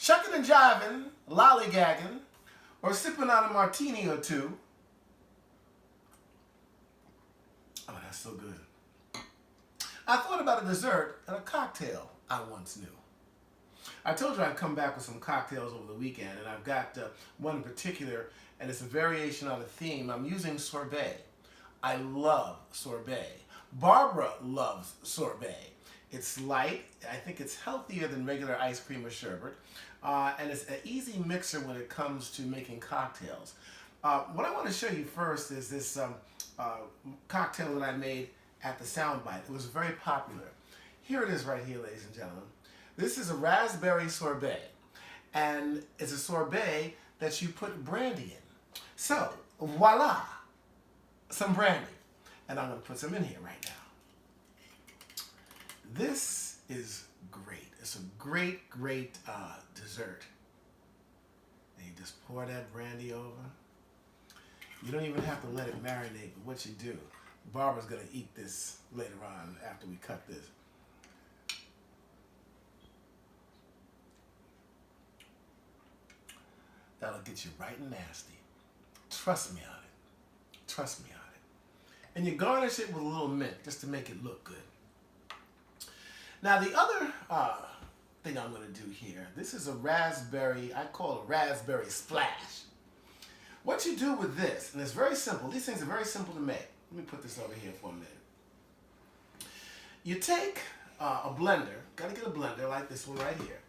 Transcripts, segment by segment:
Shucking and jiving, lollygagging, or sipping on a martini or two. Oh, that's so good. I thought about a dessert and a cocktail I once knew. I told you I'd come back with some cocktails over the weekend, and I've got one in particular, and it's a variation on a theme. I'm using sorbet. I love sorbet. Barbara loves sorbet. It's light. I think it's healthier than regular ice cream or sherbet. And it's an easy mixer when it comes to making cocktails. What I want to show you first is this cocktail that I made at the Soundbite. It was very popular. Here it is right here, ladies and gentlemen. This is a raspberry sorbet. And it's a sorbet that you put brandy in. So, voila, some brandy. And I'm going to put some in here right now. This is great. It's a great, great dessert. And you just pour that brandy over. You don't even have to let it marinate, but what you do, Barbara's going to eat this later on after we cut this. That'll get you right and nasty. Trust me on it. Trust me on it. And you garnish it with a little mint just to make it look good. Now the other thing I'm going to do here, this is a raspberry, I call it a raspberry splash. What you do with this, and it's very simple, these things are very simple to make. Let me put this over here for a minute. You take a blender, got to get a blender like this one right here,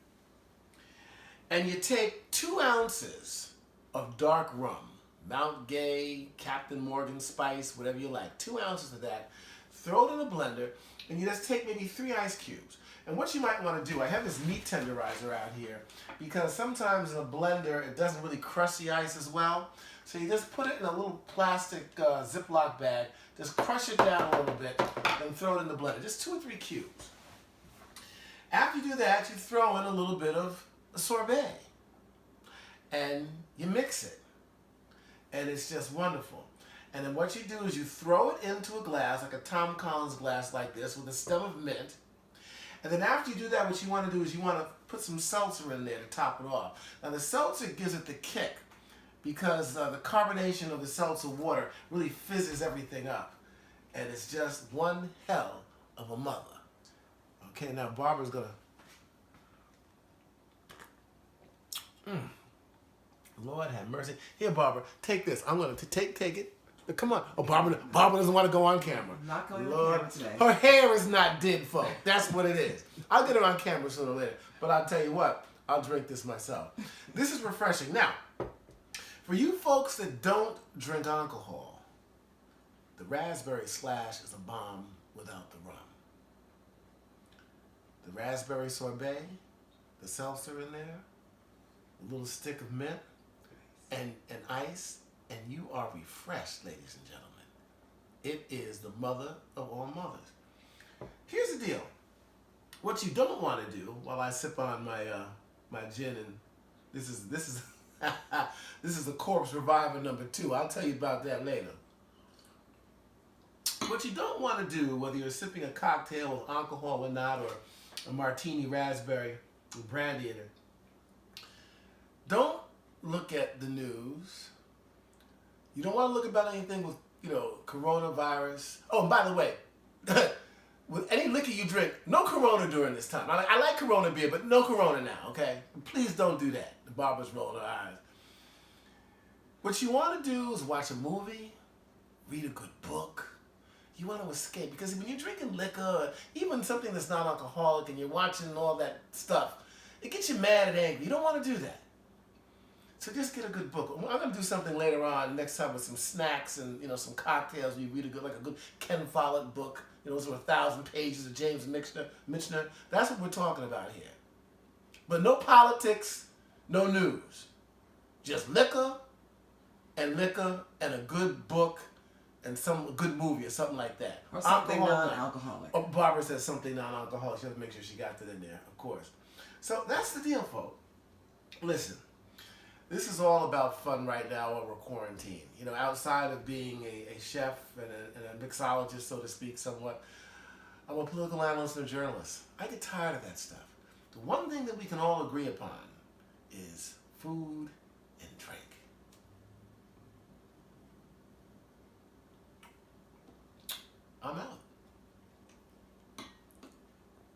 and you take 2 ounces of dark rum, Mount Gay, Captain Morgan Spice, whatever you like, 2 ounces of that, throw it in a blender, and you just take maybe 3 ice cubes. And what you might want to do, I have this meat tenderizer out here, because sometimes in a blender it doesn't really crush the ice as well. So you just put it in a little plastic Ziploc bag, just crush it down a little bit, and throw it in the blender, just 2 or 3 cubes. After you do that, you throw in a little bit of sorbet, and you mix it, and it's just wonderful. And then what you do is you throw it into a glass, like a Tom Collins glass like this, with a stem of mint. And then after you do that, what you want to do is you want to put some seltzer in there to top it off. Now the seltzer gives it the kick because the carbonation of the seltzer water really fizzes everything up. And it's just one hell of a mother. Okay, now Barbara's going to... Lord have mercy. Here, Barbara, take this. I'm going to take it. Come on. Oh, Barbara doesn't want to go on camera. I'm not going Lord, on camera today. her hair is not did, folk. That's what it is. I'll get her on camera sooner or later. But I'll tell you what, I'll drink this myself. This is refreshing. Now, for you folks that don't drink alcohol, the raspberry slash is a bomb without the rum. The raspberry sorbet, the seltzer in there, a little stick of mint, and ice, and you are refreshed, ladies and gentlemen. It is the mother of all mothers. Here's the deal. What you don't want to do while I sip on my my gin, and this is this is the Corpse Reviver #2. I'll tell you about that later. What you don't want to do, whether you're sipping a cocktail with alcohol or not, or a martini raspberry with brandy in it, don't look at the news. You don't want to look about anything with, coronavirus. Oh, and by the way, with any liquor you drink, no Corona during this time. I like Corona beer, but no Corona now, okay? Please don't do that. The Barbara's rolling her eyes. What you want to do is watch a movie, read a good book. You want to escape, because when you're drinking liquor, even something that's not alcoholic, and you're watching all that stuff, it gets you mad and angry. You don't want to do that. So just get a good book. I'm going to do something later on next time with some snacks and some cocktails. You read a good Ken Follett book. Those are 1,000 pages of James Michener. That's what we're talking about here. But no politics, no news. Just liquor and a good book and some good movie or something like that. Or something non-alcoholic. Oh, Barbara says something non-alcoholic. She has to make sure she got that in there, of course. So that's the deal, folks. Listen. This is all about fun right now while we're quarantined. Outside of being a chef and a mixologist, so to speak, somewhat, I'm a political analyst and a journalist. I get tired of that stuff. The one thing that we can all agree upon is food